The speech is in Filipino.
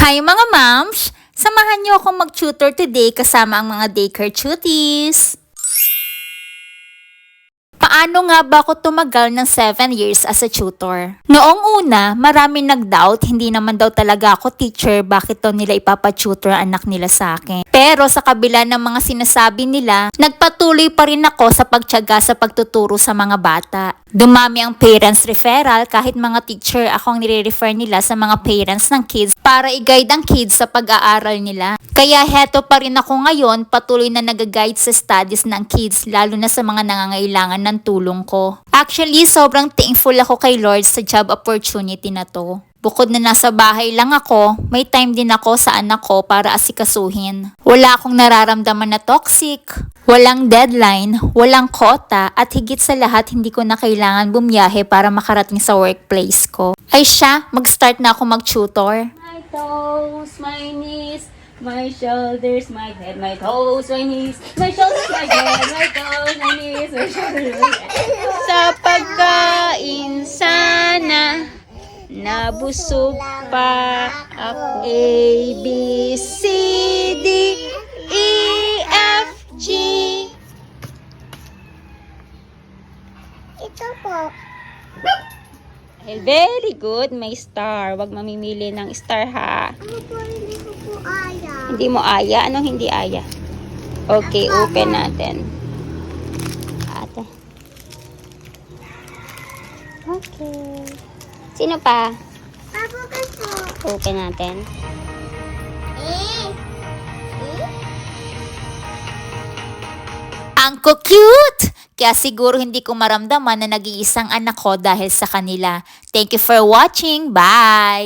Hi mga moms! Samahan niyo akong mag-tutor today kasama ang mga daycare cuties. Paano nga ba ako tumagal ng 7 years as a tutor? Noong una, maraming nag-doubt, hindi naman daw talaga ako teacher, bakit daw nila ipapatutor ang anak nila sa akin. Pero sa kabila ng mga sinasabi nila, nagpatuloy pa rin ako sa pagtiyaga sa pagtuturo sa mga bata. Dumami ang parents referral kahit mga teacher ako ang nire-refer nila sa mga parents ng kids para i-guide ang kids sa pag-aaral nila. Kaya heto pa rin ako ngayon, patuloy na nag-guide sa studies ng kids lalo na sa mga nangangailangan ng tulong ko. Actually, sobrang thankful ako kay Lord sa job opportunity na to. Bukod na nasa bahay lang ako, may time din ako sa anak ko para asikasuhin. Wala akong nararamdaman na toxic, walang deadline, walang quota, at higit sa lahat hindi ko na kailangan bumiyahe para makarating sa workplace ko. Ay siya, mag-start na ako mag-tutor. My toes, my knees, my shoulders, my head, my toes, my knees, my shoulders, my head, my toes, my knees, my shoulders, my head. Sa pagkain sana, nabusog pa ako. A, B, C, D, E, F, G. Ito po. Very good, may star. Huwag mamimili ng star ha. Ano po, hindi ko po aya. Hindi mo aya? Anong hindi aya? Okay, open natin. Ate. Okay. Sino pa? Papa ko po. Open natin. Eh. Ang cute! Kaya siguro hindi ko maramdaman na nag-iisang anak ko dahil sa kanila. Thank you for watching. Bye!